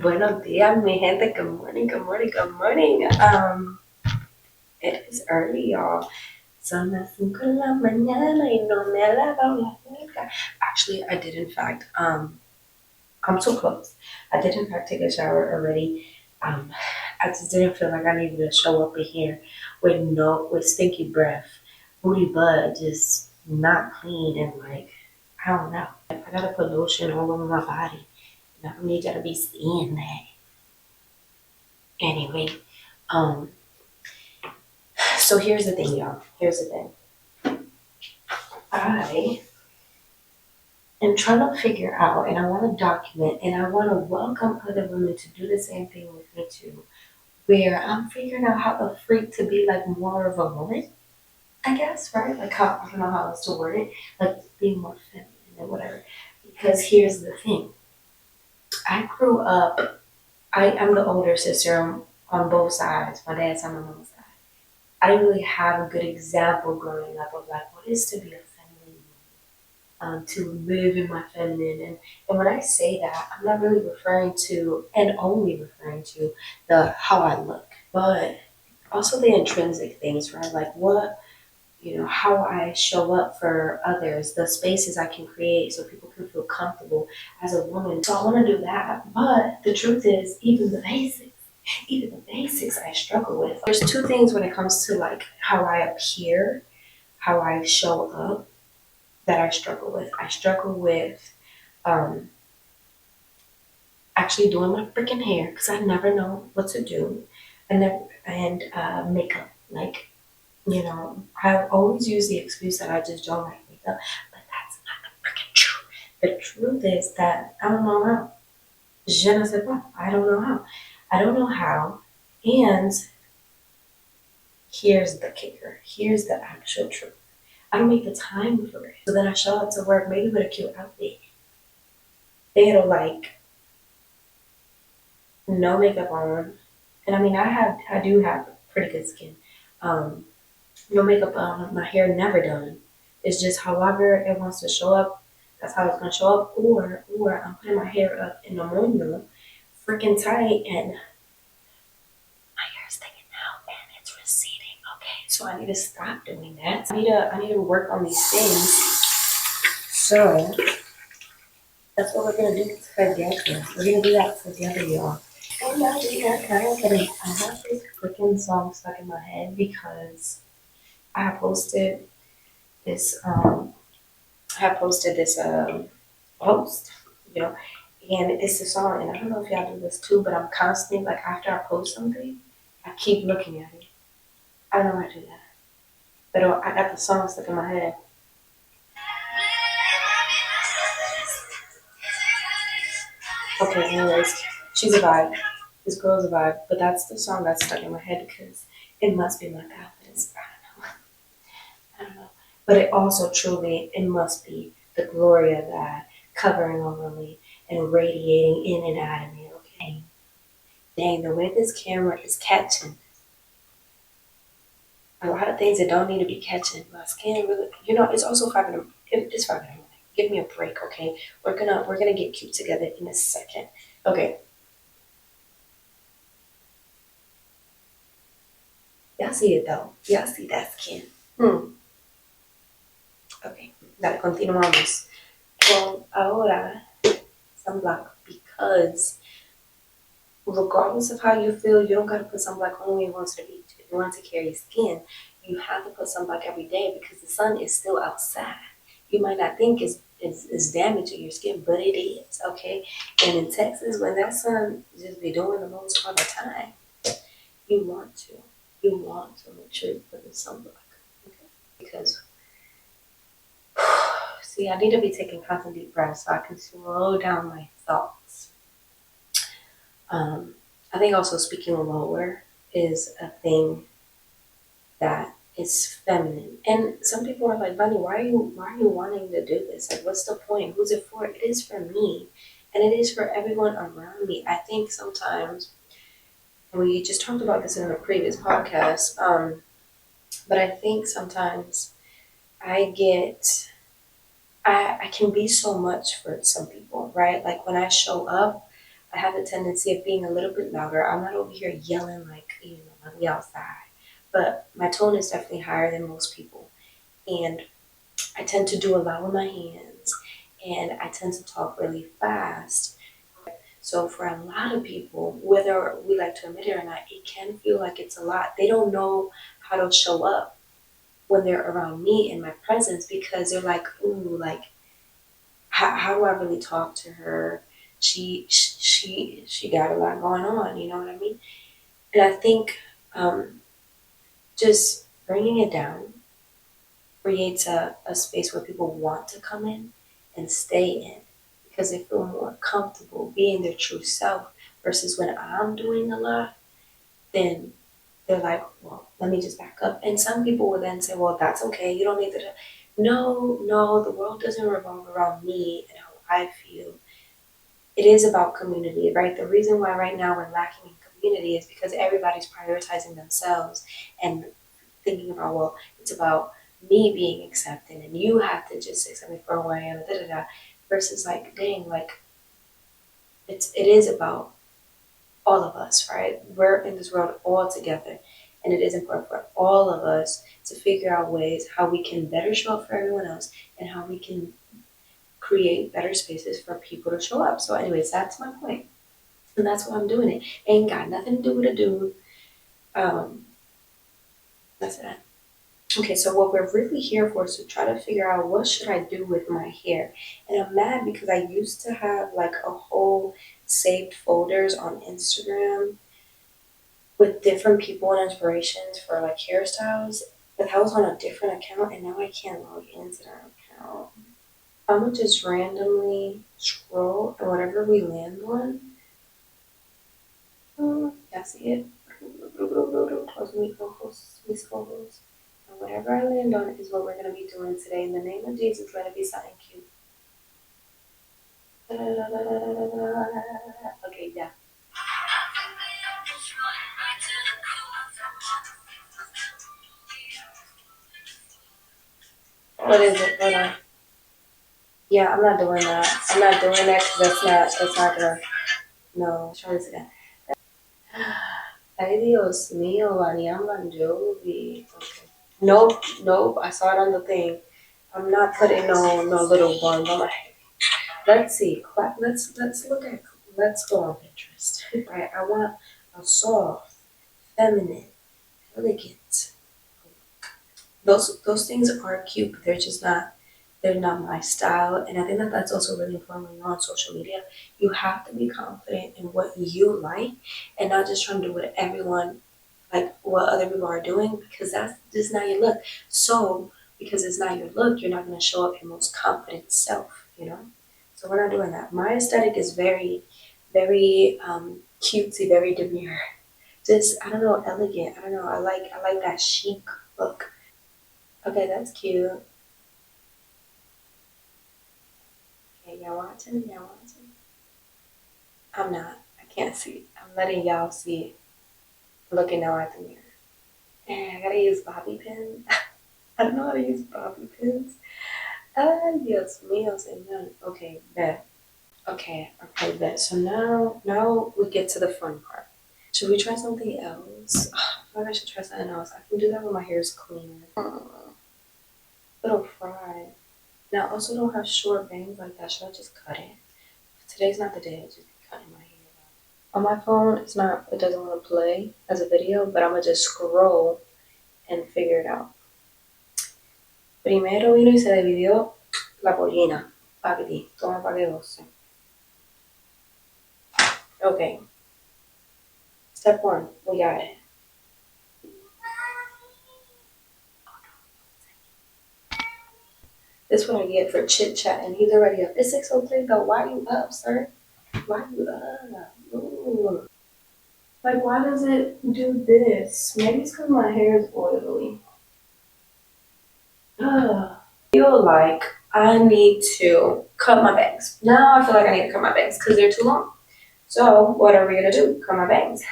Buenos días, mi gente. Good morning, good morning, good morning. It is early, y'all. Son las 5 de la mañana y no me he lavado la boca. Actually, I did in fact. I'm so close. I did in fact take a shower already. I just didn't feel like I needed to show up in here with stinky breath, booty butt just not clean and like I don't know. I gotta put lotion all over my body. And I don't need y'all to be seeing that. Anyway, um, so here's the thing, y'all. Here's the thing. I am trying to figure out, and I want to document, and I want to welcome other women to do the same thing with me too, where I'm figuring out how the freak to be like more of a woman, I guess, right? Like how, I don't know how else to word it, like being more feminine and whatever. Because here's the thing. I grew up, I'm the older sister on both sides, my dad's on my mom's side. I didn't really have a good example growing up of like what is to be a feminine woman, to live in my feminine. And when I say that, I'm not really referring to and only referring to the how I look, but also the intrinsic things, right? Like what how I show up for others, the spaces I can create so people can feel comfortable as a woman. So I want to do that. But the truth is, even the basics I struggle with. There's two things when it comes to like how I appear, how I show up that I struggle with. I struggle with um, actually doing my freaking hair because I never know what to do, and makeup. Like I've always used the excuse that I just don't like makeup, but that's not the freaking truth. The truth is that I don't know how. Je ne sais pas. I don't know how. I don't know how. And here's the kicker. Here's the actual truth. I don't make the time for it. So then I show up to work maybe with a cute outfit. They like no makeup on. And I mean I do have pretty good skin. Um, no makeup on, my hair never done. It's just however it wants to show up, that's how it's gonna show up. Or I'm putting my hair up in a moño, freaking tight, and my hair is sticking out and it's receding. Okay, so I need to stop doing that. I need to work on these things. So that's what we're gonna do together. We're gonna do that together, y'all. And I have this freaking song stuck in my head because I posted this I have posted this post, you know, and it's a song, and I don't know if y'all do this too, but I'm constantly like after I post something, I keep looking at it. I don't know how to do that, but I got the song stuck in my head. Okay, anyways, she's a vibe. This girl's a vibe, but that's the song that's stuck in my head because it must be my confidence. I don't know, but it also truly it must be the glory of God covering over me and radiating in and out of me. Okay. Dang, the way this camera is catching a lot of things that don't need to be catching. My skin really, it's also 5 in the, it's 5 in the morning. Give me a break, okay? We're gonna get cute together in a second. Okay. Y'all see it though. Y'all see that skin. Okay. Dale, continuamos. Con ahora sunblock because regardless of how you feel, you don't gotta put sunblock only once a week. If you want to carry skin, you have to put sunblock every day because the sun is still outside. You might not think it's damaging your skin, but it is, okay? And in Texas, when that sun just be doing the most all the time, you want to. You want to make sure you put the sunblock, okay? Because, see, I need to be taking constant deep breaths so I can slow down my thoughts. I think also speaking lower is a thing that is feminine. And some people are like, Bunny, why are you wanting to do this? Like what's the point? Who's it for? It is for me. And it is for everyone around me. I think sometimes we just talked about this in a previous podcast, but I think sometimes I get I can be so much for some people, right? Like when I show up, I I have a tendency of being a little bit louder. I'm not over here yelling like, like we outside, but my tone is definitely higher than most people. And I tend to do a lot with my hands, and I tend to talk really fast. So for a lot of people, whether we like to admit it or not, it can feel like it's a lot. They don't know how to show up when they're around me in my presence because they're like, ooh, like how do I really talk to her? She got a lot going on. You know what I mean? And I think just bringing it down creates a space where people want to come in and stay in because they feel more comfortable being their true self versus when I'm doing a lot, then they're like, well, let me just back up. And some people will then say, well, that's okay. You don't need to. No, no, the world doesn't revolve around me and how I feel. It is about community, right? The reason why right now we're lacking in community is because everybody's prioritizing themselves and thinking about, well, it's about me being accepted and you have to just accept me for who I am, da da da. Versus like, dang, like it is about all of us, right? We're in this world all together. And it is important for all of us to figure out ways how we can better show up for everyone else and how we can create better spaces for people to show up. So, anyways, that's my point. And that's why I'm doing it. Ain't got nothing to do with a dude. Um, that's it. Okay, so what we're really here for is to try to figure out what should I do with my hair. And I'm mad because I used to have like a whole saved folders on Instagram with different people and inspirations for like hairstyles. But that was on a different account and now I can't log into that account. I'm gonna just randomly scroll and whatever we land on, y'all see it? Close me, ojos, mis ojos. And whatever I land on is what we're gonna be doing today. In the name of Jesus, let it be something cute. Okay, yeah. What is it? Hold on. Yeah, I'm not doing that. I'm not doing that because that's not gonna, no, try this again. Ay, Dios mío, Mariam Jovi. Okay. Nope, nope. I saw it on the thing. I'm not putting no little buns on my head. Let's see. Let's go on Pinterest. Right. I want a soft, feminine, elegant. Those things are cute, but they're not my style. And I think that that's also really important when you're on social media. You have to be confident in what you like and not just trying to do what everyone, like what other people are doing, because that's just not your look. So, because it's not your look, you're not going to show up your most confident self, you know? So, we're not doing that. My aesthetic is very, very cutesy, very demure. Just, I don't know, elegant. I don't know. I like that chic look. Okay, that's cute. Okay, y'all watching? Y'all watching? I'm not. I can't see. I'm letting y'all see it. Looking now at the mirror. And I gotta use bobby pins. I don't know how to use bobby pins. Dios mío, señor. Okay, bet. Okay, bet. So now we get to the fun part. Should we try something else? I feel like I should try something else. I can do that when my hair is clean. Little fried. Now, I also don't have short bangs like that. Should I just cut it? Today's not the day to just be cutting my hair. On my phone, it doesn't want to play as a video, but I'm gonna just scroll and figure it out. Primero vino y se dividió la pollina. Paquiti, toma pa' que goce. Okay. Step one, we got it. This is what I get for chit chat, and he's already up. It's 6:03 though. Why are you up, sir? Why are you up? Ooh. Like, why does it do this? Maybe it's because my hair is oily. I feel like I need to cut my bangs. Now I feel like I need to cut my bangs because they're too long. So what are we gonna do? Cut my bangs.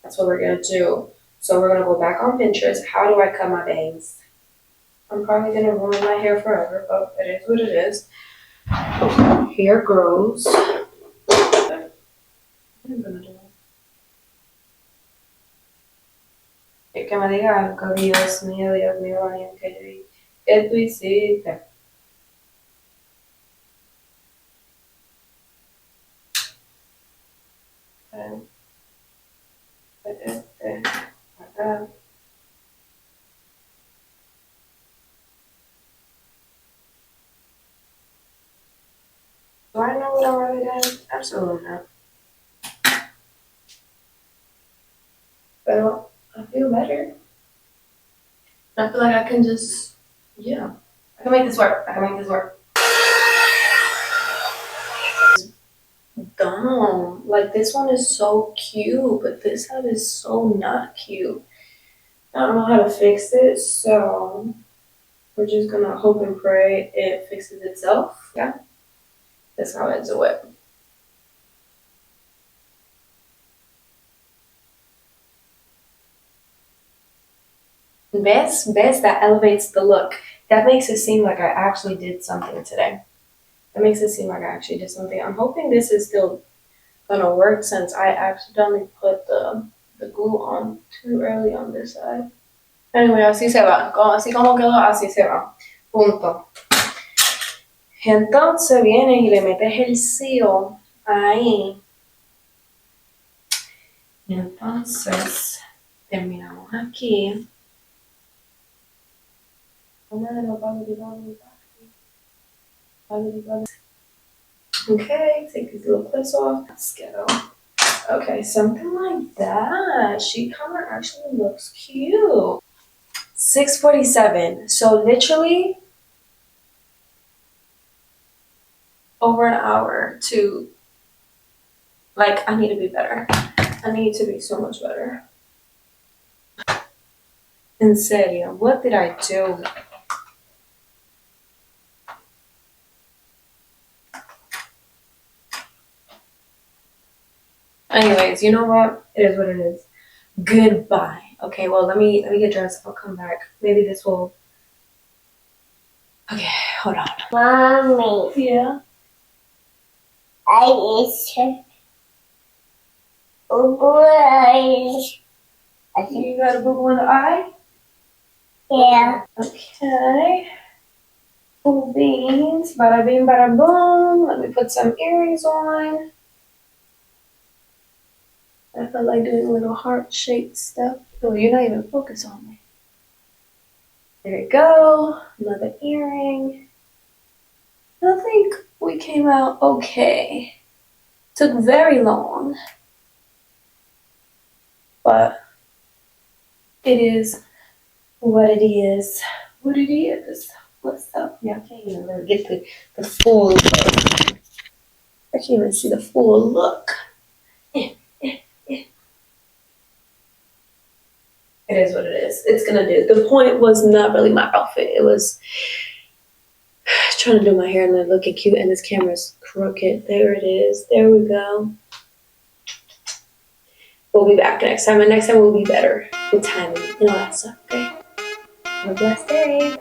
That's what we're gonna do. So we're gonna go back on Pinterest. How do I cut my bangs? I'm probably gonna ruin my hair forever, but it is what it is. Hair grows. I'm gonna do it. Que me diga algo, Dios mío, María, que tú hiciste. Acá. Do I know what I wrote it down? Absolutely not. But I feel better. I feel like I can just, yeah. I can make this work. I can make this work. Dumb. Like this one is so cute, but this side is so not cute. I don't know how to fix it, so we're just gonna hope and pray it fixes itself. Yeah, that's how I do it. Best that elevates the look. That makes it seem like I actually did something today. That makes it seem like I actually did something. I'm hoping this is still gonna work since I accidentally put the glue on too early on this side. Anyway, así se va. Así como quedó, así se va. Punto. Entonces vienes y le metes el seal ahí. Y entonces terminamos aquí. Okay, take these little clips off. Let's go. Okay, something like that. She kind of actually looks cute. 6:47. So literally over an hour to, like, I need to be better. I need to be so much better. En serio, what did I do? Anyways, you know what? It is what it is. Goodbye. Okay, well let me get dressed. I'll come back. Maybe this will. Okay, hold on. Mommy, Yeah. I is boy. I think you got a boo boo in the eye. Yeah. Okay. Cool beans. Bada bing, bada boom. Let me put some earrings on. I felt like doing a little heart-shaped stuff. Oh, you're not even focused on me. There you go. Another earring. I think we came out okay. Took very long. But it is what it is. What it is. What's up? Yeah, I can't even really get the full look. I can't even see the full look. It is what it is. It's gonna do. The point was not really my outfit. It was trying to do my hair and then looking cute, and this camera's crooked. There it is. There we go. We'll be back next time, and next time will be better with timing and all that stuff. Okay. Have a blessed day.